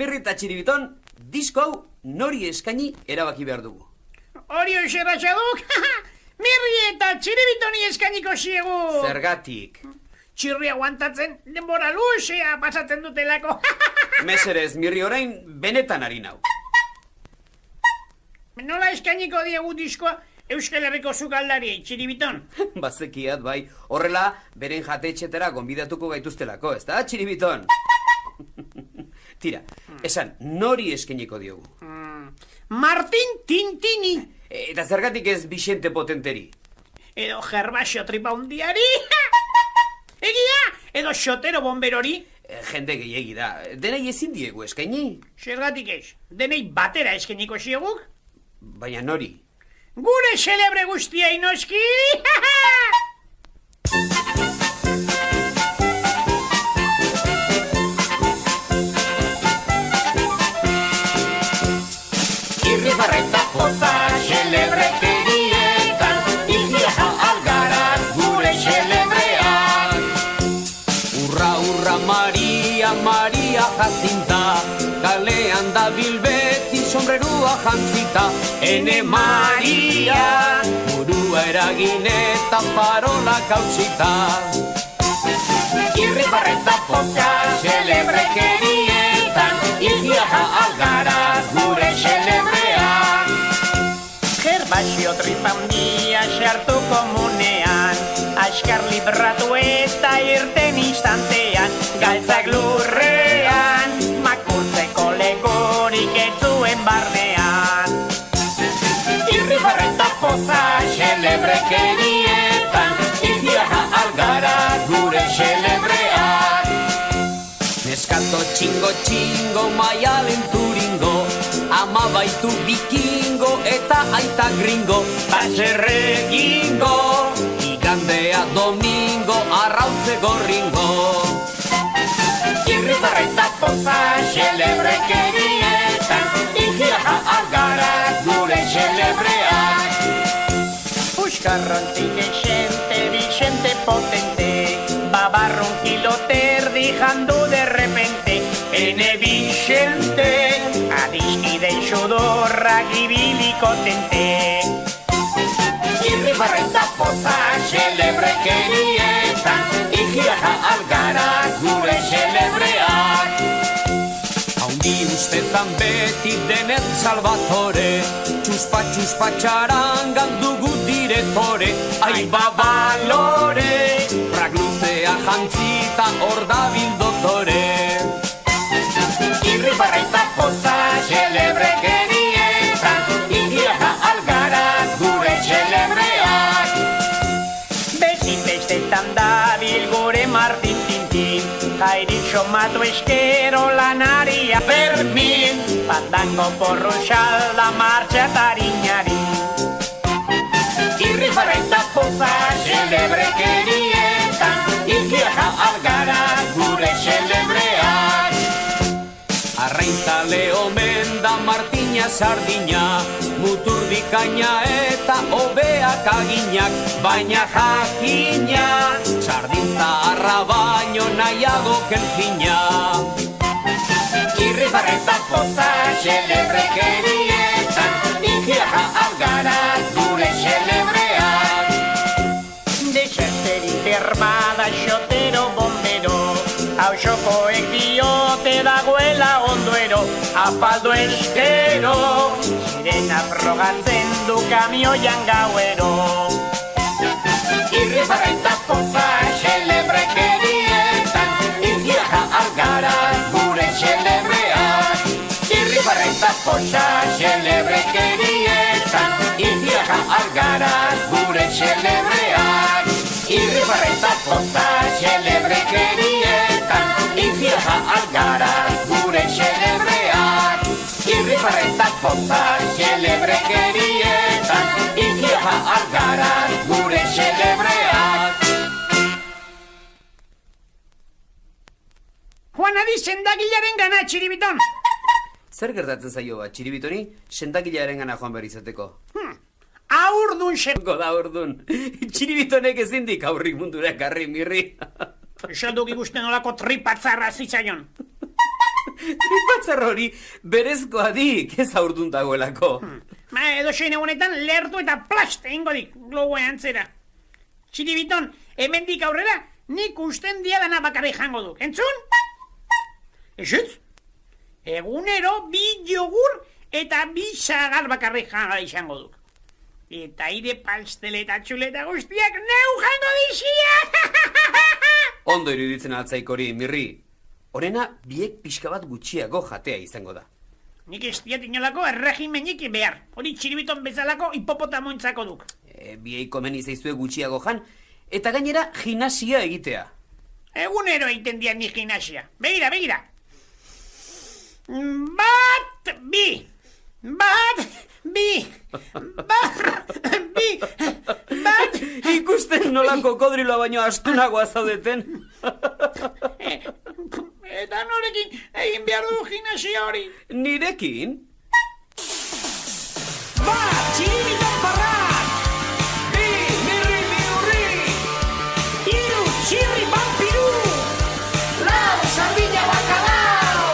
Mirri eta Txiribiton, disko hau nori eskaini erabaki behar dugu. Orio xerratxaduk, Mirri eta Txiribitoni eskainiko ziegu. Zergatik? Txirri aguantatzen denbora luzea pasatzen dutelako. Meserez, Mirri orain benetan ari nau. Nola eskainiko diegu diskoa Euskal Herriko sukaldari, Txiribiton? Bazekiat, bai. Horrela, beren jatetxetera gonbidatuko gaituztelako, ezta, Txiribiton? Tira, esan, nori eskainiko diogu? Martin Tintini. Eta zergatik ez Vicente Potenteri? Edo Gervasio Tripaundiari. Egia, edo Xotero Bomberori. Jende gehiegi da. Denei ezin diegu eskaini? Zergatik ez, denei batera eskainiko zieguk? Baina nori? Gure celebre guztiai noski! Irribarreta poza celebrekerietan, Igia algaraz gure celebrean. Urra, urra, Maria, Maria Jacinta, kalean da bilbeti sombrerua jantzita. Ene Maria, burua eragin eta farola kautsita. Irribarreta poza celebrekerietan, Igia algaraz gure celebrean. Gervasio Tripaundia sartu komunean, askar libratu eta irten instantean, galtzak lurrean, makurtzeko legorik ez zuen barnean. Irribarreta poza celebrekerietan, Igia algaraz gure celebrean. Neskato txingo txingo maialen turingo, ama baitu bikingo eta aita gringo. Baserregingo, igandea domingo, arrautze gorringo. Irribarreta poza celebrekerietan, Igia algaraz gure celebrean. Puskarrontik esente, Vicente Potente, babarrun kiloter dijandu de repente. Ene Vicente, adiskiden sudorrak ibiliko tente. Irribarreta poza celebrekerietan, Igia algaraz gure celebrean. Haundi ustetan beti denez Salvatore, txuspa txuspa txarangan dugu direttore. Ai babalore, ragluzea jantzita hor dabil doktore. Irribarreta poza celebrekerietan, Igia algaraz gure celebrean. Bezin bestetan dabil gure Martin Tintin, jairi somatu eskero lanaria Fermin, pandango porru xalda martxa tariñari. Irribarreta poza celebrekerietan, Igia algaraz gure celebrean. Arrainzale omen da Martina Sardina, mutur bikaina eta obeak aginak. Baina jakina, sardintza arra baino nahiago kelfina. Irribarreta poza celebrekerietan, Igia algaraz gure celebrean. Desasteri bermada xotero bombero, hausokoek diote dagoela ondoero. Afaldo eskero, sirena frogatzen du kamioian gauero. Irribarreta poza celebrekerietan, Igia algaraz gure celebrean. Irribarreta poza celebrekerietan, Igia algaraz gure celebrean. Irribarreta poza celebrekerietan, Igia algaraz gure celebrean. Irribarreta poza celebrekerietan, Igia algaraz gure celebrean. Juan adi sendagilaren gana, Txiribiton. Zer gertatzen zaio bat, Txiribitoni, sendagilaren gana joan behar izateko? Aurdun zer... Da urdun, Txiribitonek ezindik aurrik mundura karri Mirri. Esan duk ikusten olako tripatzarra zitzaion. Tripatzar hori berezkoa dik, ez aurdun dagoelako. Edo zein egunetan lertu eta plast egingo dik, globoen antzera. Txiribiton, hemendik aurrera, nik usten diadana bakarrik jango duk. Entzun? Ezetz? Egunero bi jogur eta bi sagar bakarrik jango duk. Eta aire pasteleta txuleta guztiak neu jango dixia! Ondo iruditzen altzaikori, Mirri. Horena, biek pixka bat gutxiago jatea izango da. Nik ez diat inolako erregimenik behar. Hori Txiribiton bezalako hipopotamointzako duk. Biei komeni zaizue gutxiago jan, eta gainera gimnasia egitea. Egunero egiten dian ni gimnasia. Begira, begira. Bat, bi. Ikusten nola kokodriloa baino astunagoa zaudeten. Eta norekin egin behar du gimnasia hori? Nirekin? Bat, Txiribiton parrat! Bi, Mirri bihurri! Hiru, txirri vampiru! Lau, sardina bakalau!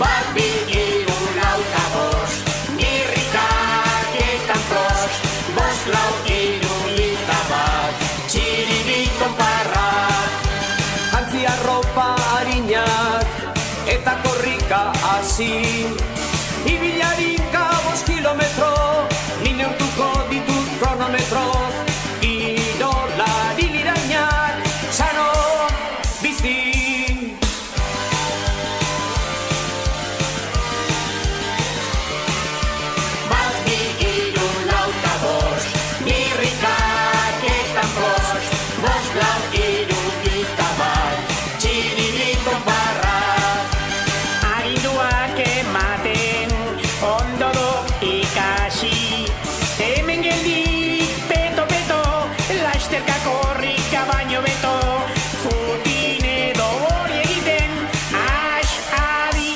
Bat, bi, hiru, lau eta bost! Mirrikak eta prost! Bost, lau, hiru, eta bat! Txiribiton parrat! Jantzi arropa harinak, eta korrika hasi. Ibilarinka 5 kilometro, ni neurtuko ditut kronometroz. Kirolari lirainak, sano, bizi. Bat, bi, hiru, lau eta bost! Mirrikak eta prost! Bost, lau, hiru, eta bat! Txiribiton parrat! Aginduak ematen, ondo do ikasi. Hemen geldik, peto, lasterka korrika baino beto. Futin edo hori egiten, adi.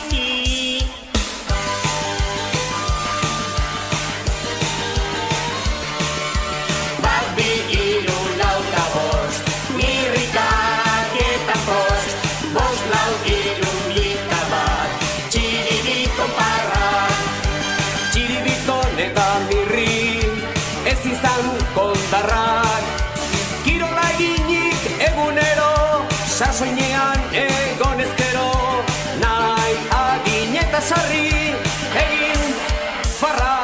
Bat, bi, hiru, lau eta bost! Mirrikak eta prost! Bost, lau, hiru, eta bat! Txiribiton parrat! Txiribiton eta Mirri, ez izan kondarrak. Kirola eginik egunero, sasoinean egon ezkero. Nahi agin eta sarri, egin farra.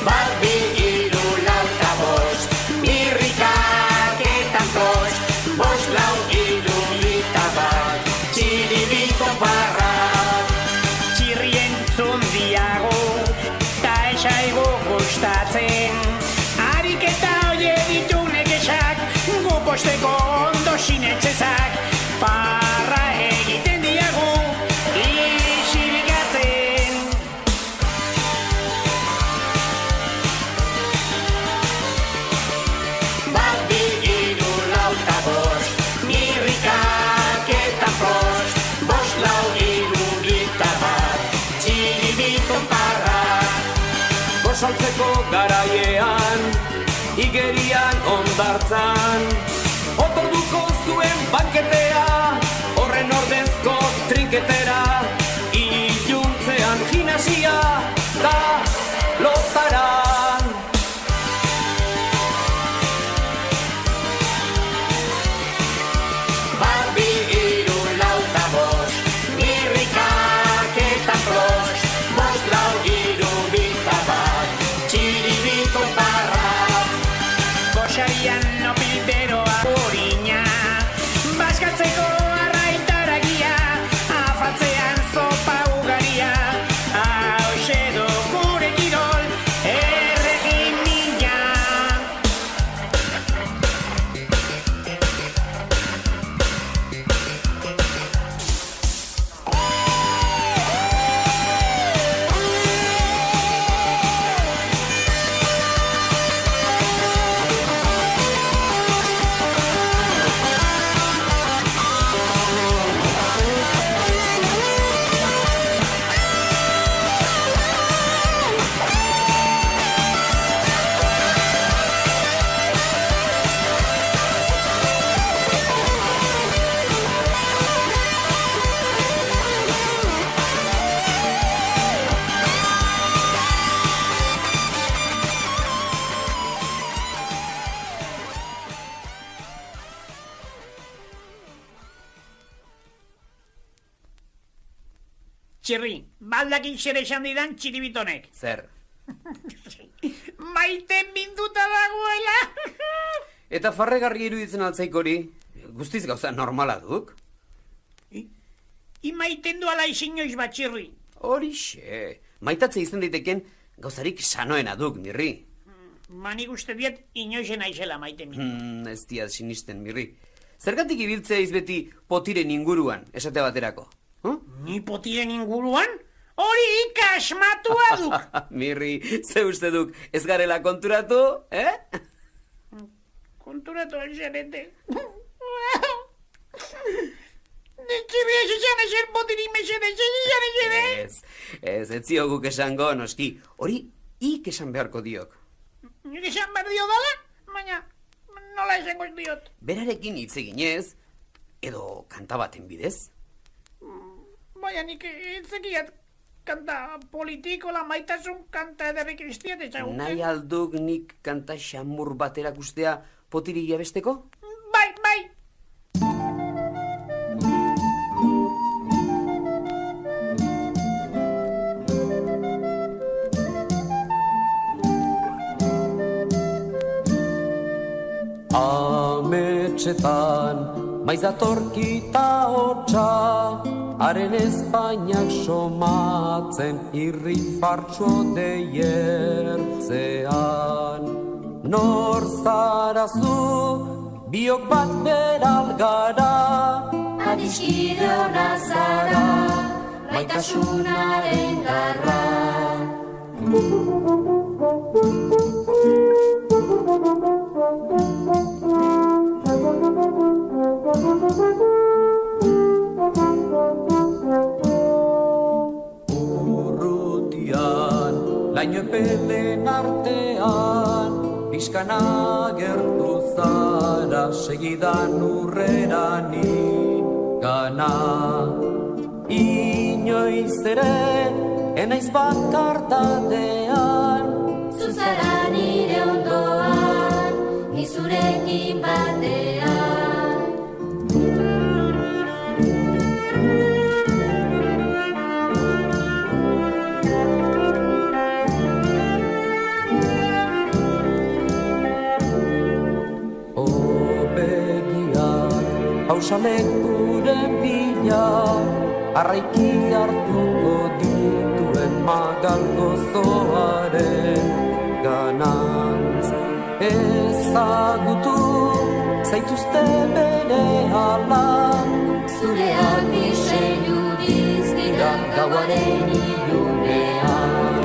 Bat, bi, hiru, lau eta bost! Mirrikak eta prost! Bost, lau, hiru, eta bat! Txiribiton parrat! Txirrien zundiago, ta esaigo gustatzen. Ariketa oie ditu nekesak, gu posteko ondo sinetxezak. Parra egiten diagu, isilikatzen. Bat, bi, hiru, lau eta bost! Mirrikak eta prost! Bost, lau, hiru, eta bat! Txiribiton parrat! Gosaltzeko garaiean, igerian ondartzan. Otorduko zuen banketea, horren ordezko trinketera. Iluntzean gimnasia da lotara. Bat, bi, hiru, lau eta bost! Mirrikak eta prost! Bost, lau, hiru, eta bat! Txiribiton parrat! Goxarian opilteroa urina, baskatzeko arraitaragia, afatzeko Txirri, baldakin zer esan didan Txiribitonek. Zer? Maite minduta dagoela. Eta farregarri iruditzen altzaikori, guztiz gauza normala duk? Maiten duala izinoiz bat, Txirri. Horixe, maitatze izan daiteken gauzarik sanoena duk, Mirri. Nik uste diet inoizen aizela maite mindu. Ez diat sinisten, Mirri. Zergatik ibiltzea izbeti potiren inguruan, esate baterako? Ni potiren inguruan? Hori ikasmatua duk. Mirri, ze uste duk, ez garela konturatu, Konturatu alzarete. Txirri esan ezer potirik mesede, esan esede. Ez zio guk esango, noski. Hori, ik esan beharko diok. Nik esan behar dio dala, baina nola esango ez diot. Berarekin hitz eginez, edo kanta baten bidez? Baina nik etzekiat kanta politikola maitasun kanta ederri kristiat ezagutzen. Nahi alduk nik kanta xamur baterak ustea potirik jabesteko? Bai, bai. Ametxetan, maiz atorkita hotxa, haren Espainiak somatzen irri fartxo deiertzean. Nor zarazu, biok bat beralgara, Adiskide hona zara, maitasunaren garra. Urrutian, laino epelen artean, pixkana gertu zara, segidan urreran igana. Inoiz ere, enaiz bakartadean, Zuzara nire ondoan, ni zurekin batean. Pausalekuren bila, arraiki hartuko dituen magal gozoaren ganantz. Ezagutu zaituzte bere hala, Zureak diseinu dizkira gauaren ilunean.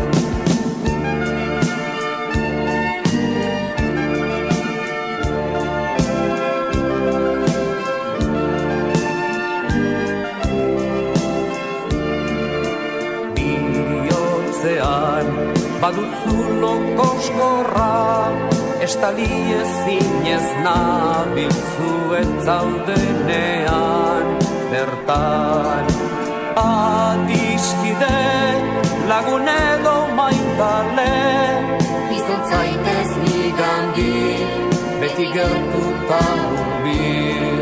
Baduzu lokoskorra, estali ezinez nabil zuet zaudenean bertan. Adiskide, lagun edo maitale, Bizotzaitez nigandik, beti gertutan hurbil.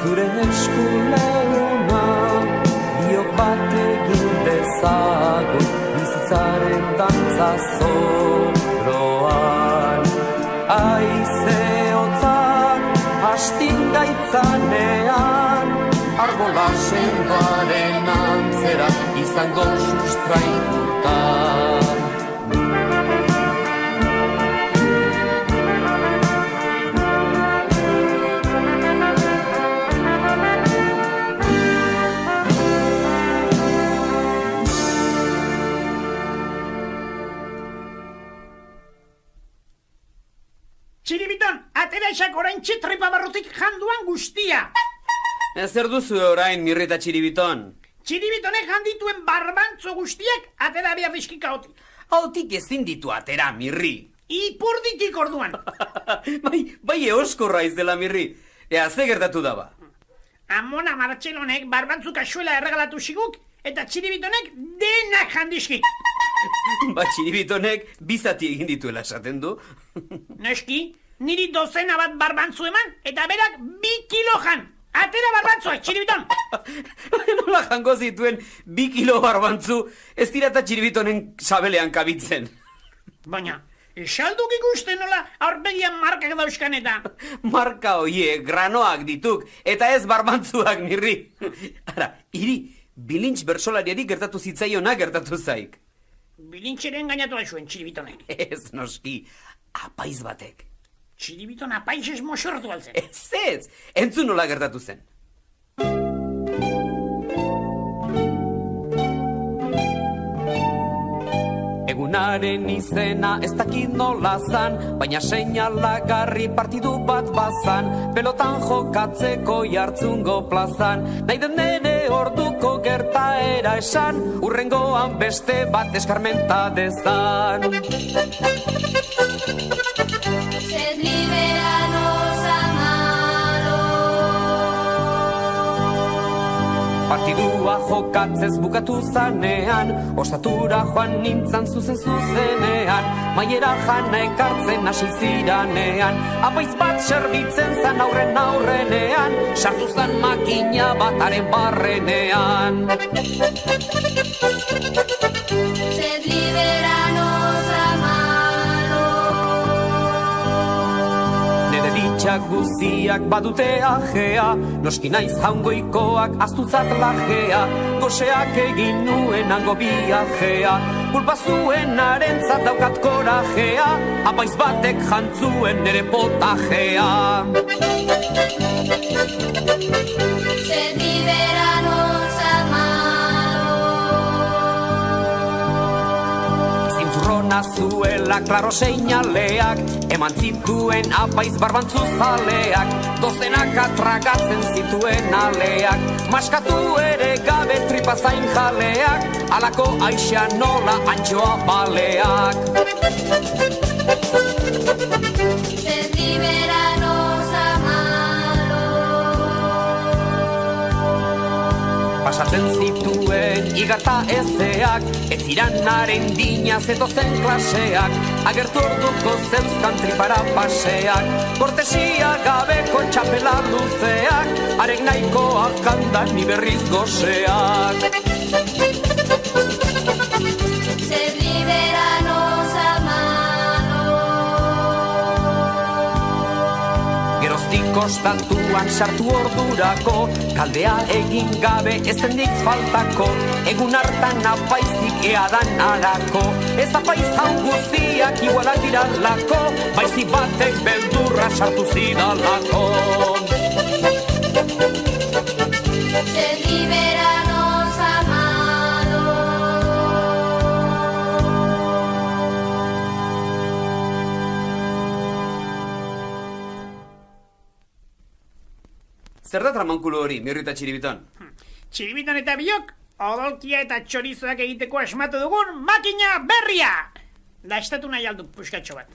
Zure eskuleuna, biok bat egin dezagun, bizitzaren dantza zoroan. Aize hotzak hastin gaitzanean, arbola sendoaren antzera izango sustraitutan. Txiribiton, atera esak orain txitripa barrutik janduan guztia. Zer duzu orain, Mirri eta Txiribiton? Txiribitonek handituen barbantzo guztiak atera behar dizkika hotik. Hautik ezin ditu atera, Mirri. Ipurditik orduan. Bai eoskorra izela, Mirri. Ea, ze gertatu daba? Amona Martxelonek barbantzu kasuela erregalatu ziguk, eta txiribitonek denak jandizki. Ba, txiribitonek bizati egin dituela esaten du. Neski, niri dozena bat barbantzu eman, eta berak 2 kilo jan. Atera barbantzuak, txiribiton! Nola jango zituen 2 kilo barbantzu, ez dira eta txiribitonen sabelean kabitzen. Baina, esalduk ikusten nola aurpegian markak dauzkan eta... Marka hoiek, granoak dituk, eta ez barbantzuak nirri. Ara, iri, bilintz bersolariari gertatu zitzaionak gertatu zaik. Bilintxeren gainatu zuen txiribitonek. Ez noski, apaiz batek. Txiribiton apaiz ez moxortu altzen. Ez, entzun nola gertatu zen. Egunaren izena ez dakit nola zan, baina seinalagarri partidu bat bazan, pelotan jokatzeko jartzungo plazan, nahi den nere orduko gertaera esan, urrengoan beste bat eskarmenta dezan. Sed liberanos amaros. Partidua jokatzez bukatu zanean, ostatura joan nintzan zuzenean, maiera jana ekartzen hasi ziranean, apaiz bat serbitzen zan aurrenean, sartu zan makina bataren barrenean. Sed liberanos amaros. Ditxak guziak badute ajea, noski naiz jaungoikoak astutzat lajea, goseak egin nuen hango biajea, kulpa zuen arentzat daukat korajea, apaiz batek jantzuen nere potajea. Sed liberanos Zintzurrona zuela klaro seinaleak, eman zituen apaiz barbantzu zaleak, dozenak atragatzen zituen aleak, maskatu ere gabe tripazain jaleak, alako aixa nola antxoa baleak. Sed liberanos Pasatzen zituen igarta ezeak, ez iranaren dina zetozen klaseak, agertu orduko zeuzkan tripara paseak, kortesia gabeko txapela luzeak, arek nahikoak handan ni berriz goseak. Sed liberanos Geroztik kostatuan sartu ordurako, kaldea egin gabe ez dendik faltako, egun hartan apaizik eadan arako, ez apaiz hau guztiak igualak diralako, baizi batek beldurra sartu zidalako. Sed liberanos Zer da tramankulu hori, Mirri eta Txiribiton? Txiribiton eta biok, odolkia eta txorizoak egiteko asmatu dugun makina berria! Da estatu nahi alduk puskatxo bat.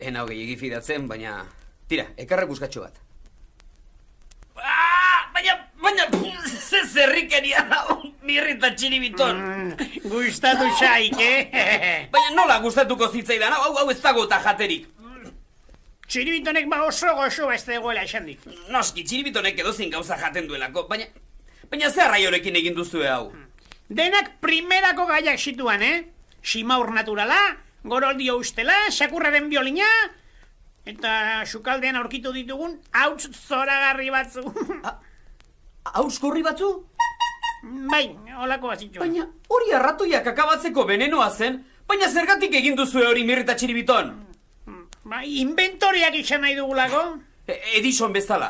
Ena hogei egifidatzen, baina... Tira, ekarrek puskatxo bat. Baina, ze zerrikeria da, Mirri eta Txiribiton. Gustatu xaik, Baina nola gustatuko zitzaidan, hau ez dago eta jaterik. Txiribitonek ba oso goxo ez dagoela esandik. Noski, Txiribitonek edozin gauza jaten duelako, baina zer raiorekin egin duzue hau? Denak primerako gaiak situan, Simaur naturala, goroldio ustela, sakurraren biolina, eta sukaldean aurkitu ditugun hauts zoragarri batzu. Hauskorri batzu? Bai, holako bazitxo. Baina hori arratoiak akabatzeko venenoa zen, baina zergatik egin duzue hori, Mirri eta Txiribiton? Ba, inventoriak izan nahi dugulako. Edison bezala.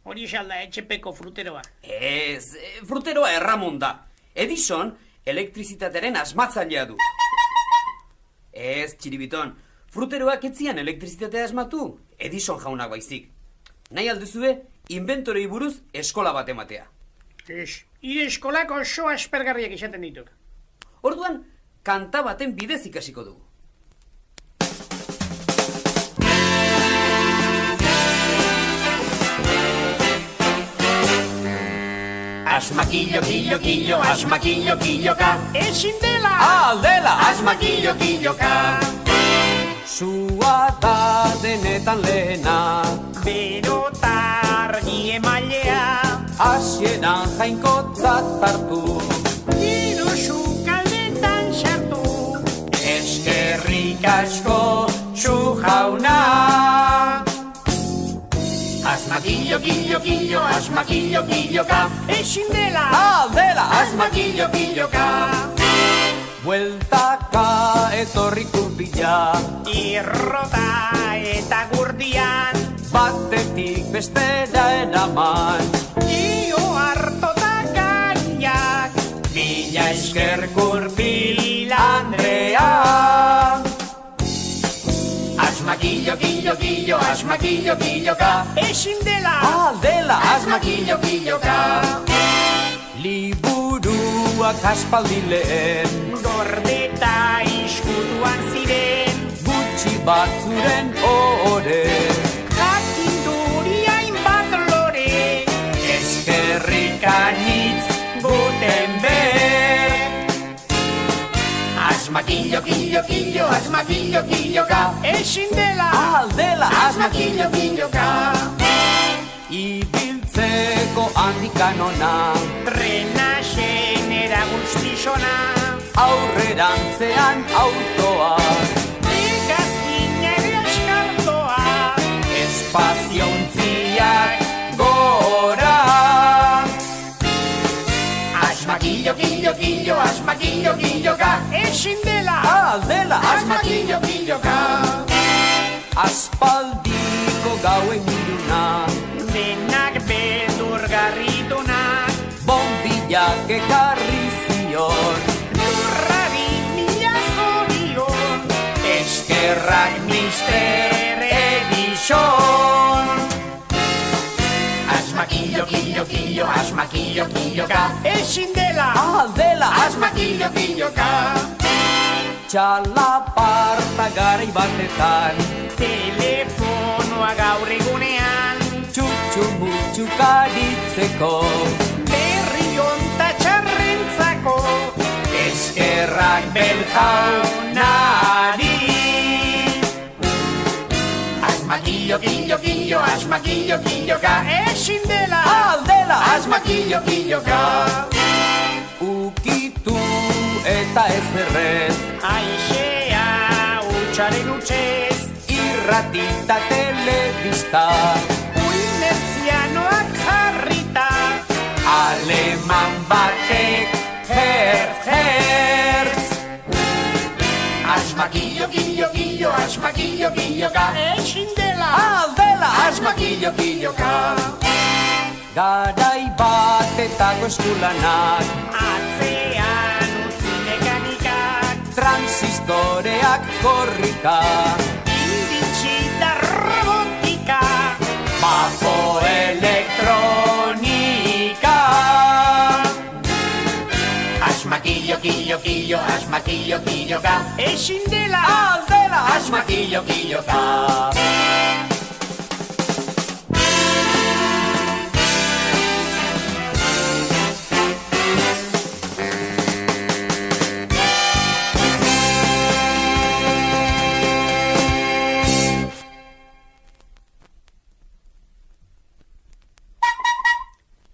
Hori esalda, etxepeko fruteroa. Ez, fruteroa Erramon da. Edison elektrizitatearen asmatzailea du. Ez, Txiribiton, fruteroak etzian elektrizitatea asmatu, Edison jaunak baizik. Nahi alduzue, inventorei buruz eskola bat ematea. Ez, hire eskolak oso aspergarriak izaten dituk. Orduan, kanta baten bidez ikasiko dugu. Asmakillo, killo, killo, asmakillo, killoka. Ezin dela! Aldela! Asmakillo, killoka. Sua da denetan lehena, Berotargi emailea, hasieran jainkotzat hartu. gero sukaldetan sartu. Eskerrik asko, zu jauna. Asmakillo, killo, killo, asmakillo, killoka. Ezin dela! Aldela! Asmakillo, killoka. Bueltaka etorri kurbila, Irrota eta gurdian, batetik bestera eraman. io hartota gariak, Mila esker kurbil Andrea. Asmakillo, killo, killo, asmakillo, killoka. ezin dela! Aldela! Asmakillo, killoka. Liburuak aspaldi lehen, Gordeta iskutuan ziren, gutxi batzuren ore. jakinduriain bat lore, Eskerrik anitz Gutenberg. Asmakillo, killo, killo, asmakillo, killoka. ezin dela! Aldela! Asmakillo, killoka. Ibiltzeko handikanona, Trena xenera guztizona, aurrerantzean autoa. hegazkina ere askartoa, Espaziontziak gora. Asmakillo, killo, killo, asmakillo, killoka. ezin dela! Aldela! Asmakillo, killoka. Aspaldiko gauen iluna, Denak beldurgarritunak, bombillak ekarri zion. lurrari mila zorion, Eskerrak Mister Edison. Asmakillo, killo, killo, asmakillo, killoka. ezin dela! Aldela! Asmakillo, killoka. Txalaparta garai batetan, Telefonoa gaur egunean, txutxu-mutxu karitzeko. berri onta txarrentzako, Eskerrak Beljaunari. Asmakillo, killo, killo, asmakillo, killoka. ezin dela! Aldela! Asmakillo, killoka. Ukitu eta ezerrez, Aizea utxaren utxez, irratita telebista. Uinertzianoak jarrita, Aleman batek hertz. Asmakillo, killo, killo, asmakillo, killoka. ezin dela! Aldela! Asmakillo, killoka. Garai batetako eskulanak, Atzean utzi mekanikak, transistoreak korrika. iritsi da robotika, Bapo elektronika. Asmakillo, killo, killo, asmakillo, killoka. ezin dela! Aldela! Asmakillo, killoka.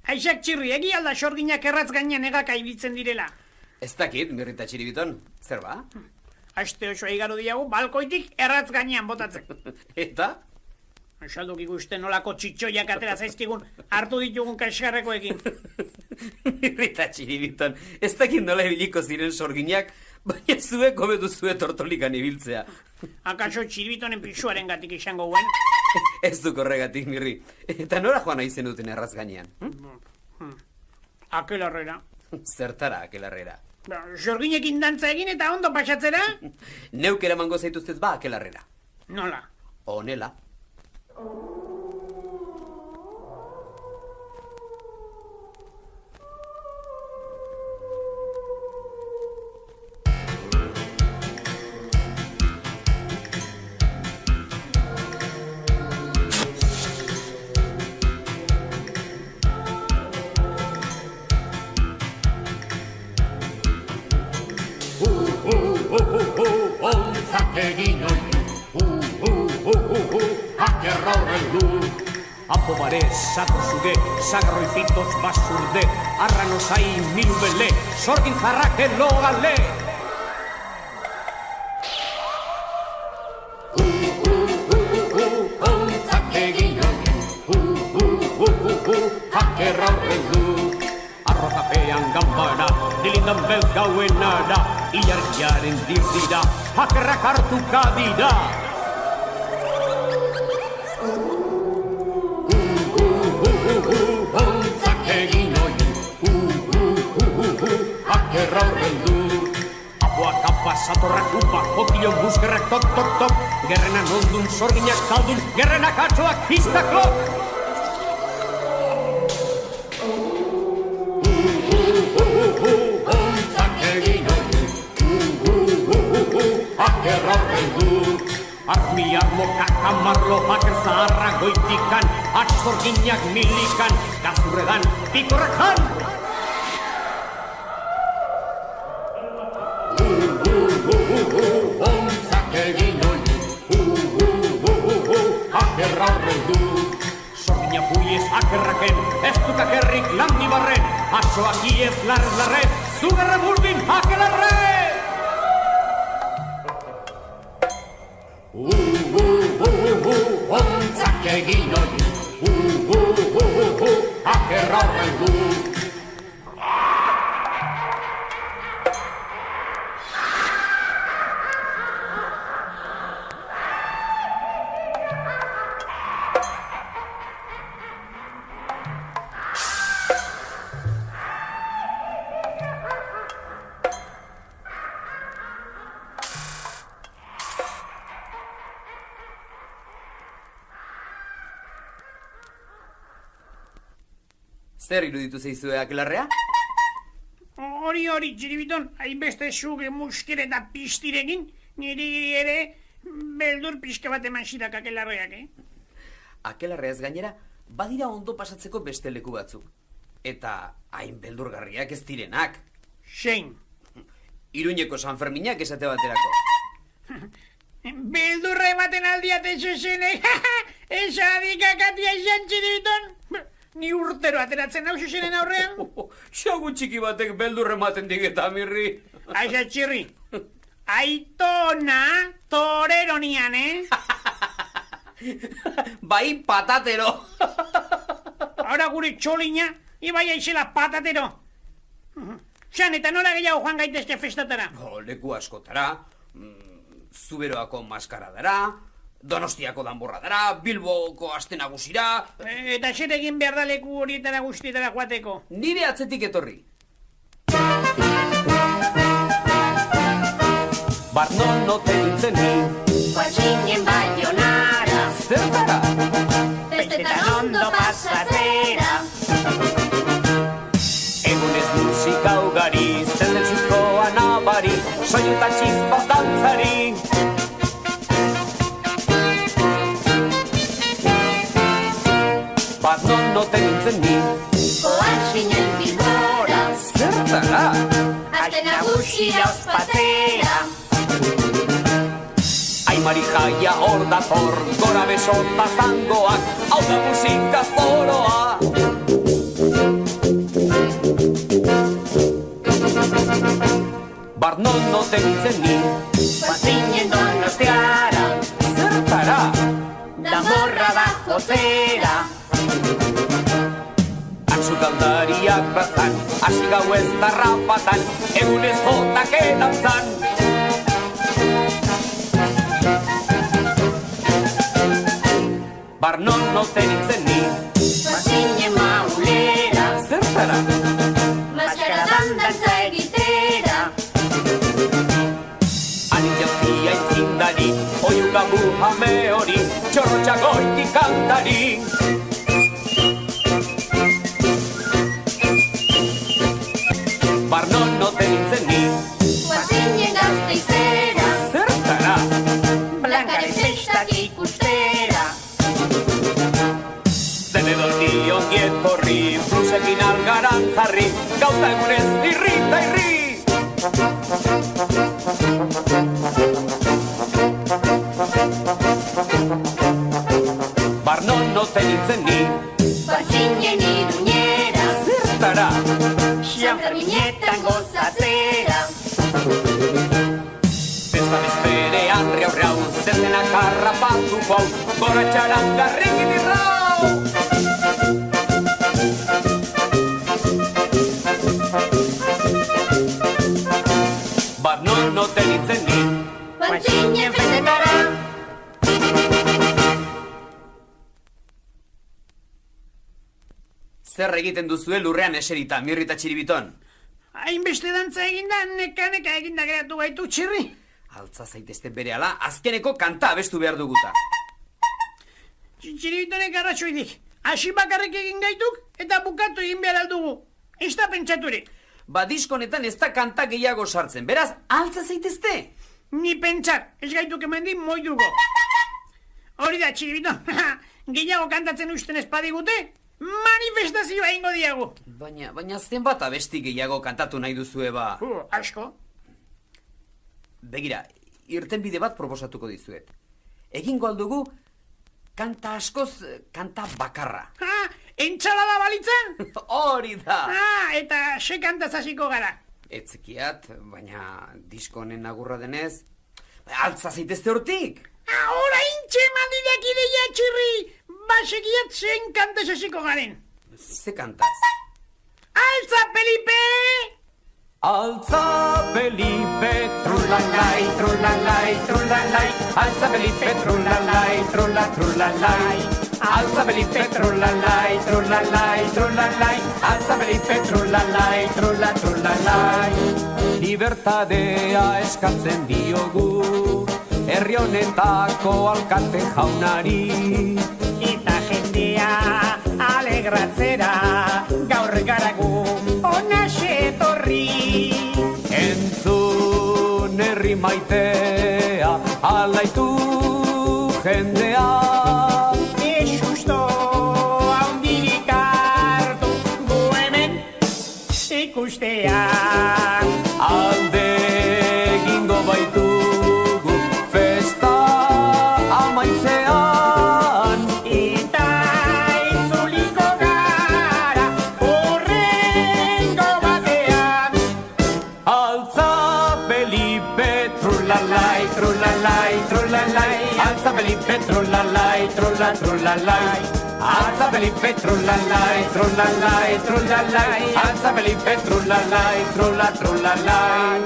Aixak txirri, egi alda sorginak erratz gainean egaka ibiltzen direla. Ez dakit, Mirrita Txiribiton, zer ba? Aste osoa igaro diagu, balkoitik erratz gainean botatzen. Eta? Esalduk ikusten nolako txitxoiak atera zaizkigun hartu ditugun kaxkarrekoekin. Mirrita Txiribiton, ez dakit nola ibiliko ziren sorginak, baina zuek hobetu zue tortolikan ibiltzea. Akaso txiribitonen pixuaren gatik izango guen. Ez duk horregatik, Mirri. Eta nora joan aizen duten erraz gainean? Akelarrera. Zertara, akelarrera. Sorginekin dantza egin eta ondo pasatzera? Neuk eramango zaituztez ba, akelarrera. Nola? Honela. apo bare, sato zuge, sagarroi pitoz basurde, arrano zai milu bele, sorgin zarrak elogale. Ontzak egin Hakerra horren du, arrokapean gambara, dilindan beltz gauena da, ilargiaren dirdira, hakerrak hartuka dira. Ontzak egin Hakerra horren du, apoak kapa satorrak upa, okilon buzgerrak tok tok tok, gerrenan ondun sorginak zaldun, gerrenak atxoak histaklok. Hakerra horren du, armi armo kakamarlo, haker zaharra goitikan, atzorginak milikan, gazurredan, pikorrekan. Ontzak egin Hakerra horren du, sorgina puiez hakerraken, ez dukakerrik lan nibarren, atxoak iez larrez larren, zugerre burdin hakelarren! Ontzak egin Hakerra horren du. Zer iruditu zeizue akelarrea? Hori, txiribiton, hainbeste suge muskere eta pistirekin, niri ere beldur pixka bat eman zidak akelarreak, Akelarreaz gainera, badira ondo pasatzeko beste leku batzuk. Eta hain beldurgarriak ez direnak. Zein. Iruñeko San Ferminak esate baterako. Beldurra ematen aldiate zezene, esadikakatia izan txiribiton. Ni urtero ateratzen hau zezenen aurrean. Xagu txiki batek beldur ematen digeta, mirri. Aiza txirri, aitona torero nian, Bai patatero. Ahora gure txolina, ibai aixela patatero. Xan, eta nola gehiago joan gaitezke festatara? Leku askotara, Zuberoako maskaradara, Donostiako danborradara, Bilboko aste nagusira. Eta zer egin behar da leku horietara guztietara joateko? Nire atzetik etorri. Barnon note nintzen ni. Guazinen Baionara, Zertara? bestetan ondo pasatzera. Egunez musika ugari, zelden zuzkoa nabari, soinu eta txizpaz dantzari. Barnon note nintzen ni. Guazinen Bilbora, Zertara? aste nagusia ospatzera. Aimari jaia hor dator, gora besota zangoak, hau da musika zoroa. Barnon note nintzen ni. Guazinen Donostiara, Zertara? danborra da jozera. Antzukaldariak plazan, hasi gau ez darrapatan, egunez jotak edantzan. Barnon note nintzen ni. Guazinen Maulera, Zertara? maskaradan dantza egitera. Anitjazia intzindari, oiukabu hame hori, txorrotxagoitik kantari. Barnon note nintzen ni. Guazinen Gasteizera, Zertara? blankaren festak ikustera. Zenedoni ongi etorri, blusekin algaran jarri, gauta egunez irri eta irri. Barnon note nintzen ni. zezenak harrapatuko hau, gora txarangarrik idirrau! Bar non tenitzen ni, Pantzinen festetara. zer egiten duzue lurrean eserita, Mirri eta Txiribiton? Hainbeste dantza eginda, neka eginda geratu gaitu txirri. Altza zaitezte berehala, azkeneko kanta abestu behar duguta. Txiribitonek arratxoidik. Hasi bakarrik egin gaituk eta bukatu egin behar aldugu. Ez da pentsaturik. Ba diskonetan ez da kanta gehiago sartzen, beraz, altza zaitezte? Ni pentsat, ez gaituk emendi moiduko. Hori da, Txiribiton. Gehiago kantatzen usten espadigute, manifestazioa ingo diagu. Baina zenbat abesti gehiago kantatu nahi duzue ba... Asko. Begira, irtenbide bat proposatuko dizuet. Egingo aldugu, kanta askoz, kanta bakarra. Entxalada balitzen? Hori da! Eta se kantaz hasiko gara. Etzekiat, baina disko honen agurra denez... Altza zaitezte hortik! Ahora intxe mandideak ideia txirri! Basekiat zein kantaz hasiko garen. Ze kantaz? Altza, Felipe! Altza Felipe, trulalai, trulalai, trulalai. Altza Felipe, trulalai, trulalai. Altza Felipe, trulalai, trulalai, trulalai. Altza Felipe, trulalai, trulalai. Libertadea eskatzen diogu, herri honetako alkate jaunari. Eta jendea alegratzera, gaur garagu ona etorri. Entzun herri maitea, alaitu jendea. Justo haundirik hartu gu hemen ikustea. Alde egingo baitugu festa amaitzean. Eta itzuliko gara horrengo batean. Altza Felipe, trulalai, trulalai, trulalai. Altza Felipe, trulalai, trulalai. Altza Felipe, trulalai, trulalai, trulalai. Altza Felipe, trulalai, trulalai.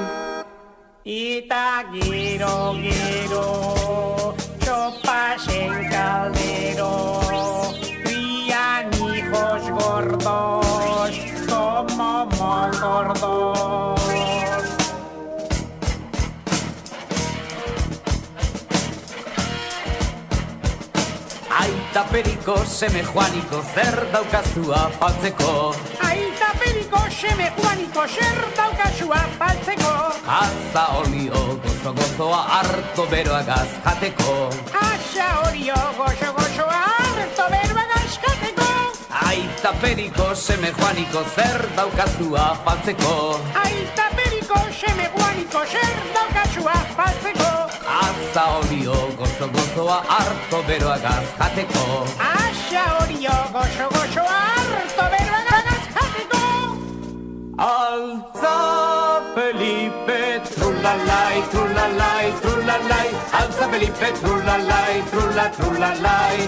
Eta giro, sopas en caldero, crían hijos gordos como molgordos. Aita periko, seme Juaniko, zer daukazu afaltzeko? Aita periko, seme Juaniko, zer daukazu afaltzeko? Asa olio, gozoa, harto beroagaz jateko. Asa olio, gozoa, harto beroagaz jateko. Aita periko, seme Juaniko, zer daukazu afaltzeko? Aita periko, seme Juaniko, zer daukazu afaltzeko? Asa olio, gozoa, harto beroagaz jateko. Asa olio, gozoa, harto beroagaz jateko. Altza Felipe, trulalai, trulalai, trulalai. Altza Felipe, trulalai, trulalai.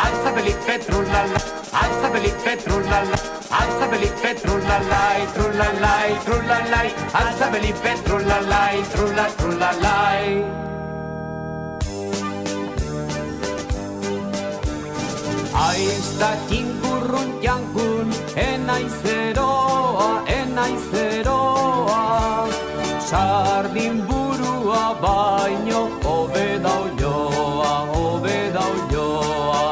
Altza Felipe, trulalai. Altza Felipe, trulalai. Altza Felipe, trulalai, trulalai, trulalai. Altza Felipe, trulalai, trulalai. Aizta kinkurrun jankun, enaizeroa, sardin burua baino, obeda olioa, obeda olioa.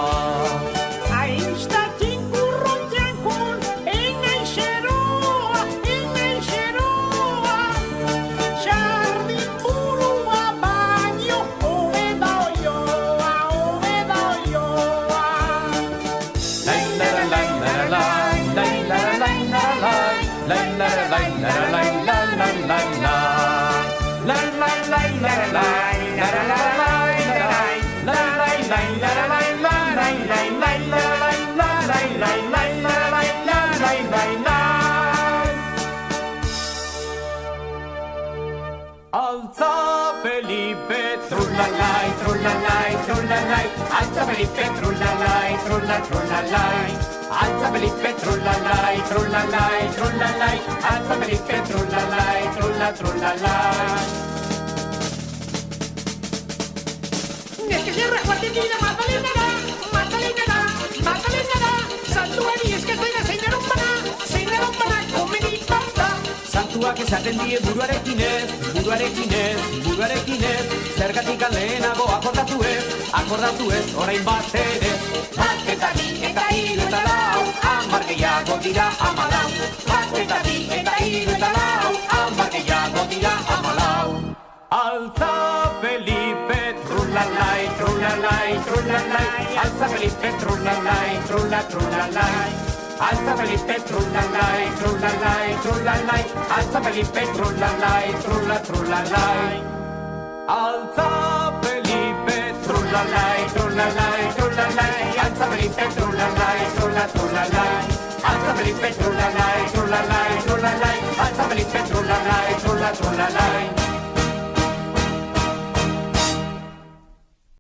Aizta kinkurrun jankun, enaizeroa, sardin burua baino, obeda olioa, obeda olioa. Altza Felipe Felipe, Trullalai, trullalai, trullalai, alza Felipe, trullalai, trullalai. Alza Felipe, trullalai, trullalai, trullalai, alza Felipe, trullalai, trullalai. Neske zerra joaten dira Magdalenara, Magdalenara, Magdalenara. Santuari eskatzera zeinaron bana, komeni banda. Santuak esaten die buruarekin ez, zergatik lehenago akordatu ez, orain bat ere. Bat eta bi eta hiru eta lau, 10 gehiago dira 14. Bat eta bi eta hiru eta lau, 10 gehiago dira 14. alza Felipe, Trullalai, trullalai, trullalai, alza Felipe, trullalai, trullalai. Alza Felipe, trullalai, trullalai, trullalai, alza Felipe, trullalai, trullalai. alza Felipe, Trullalai, trullalai, trullalai, alza Felipe, trullalai, trullalai. Alza Felipe, trullalai, trullalai, trullalai, alza Felipe, trullalai, trullalai.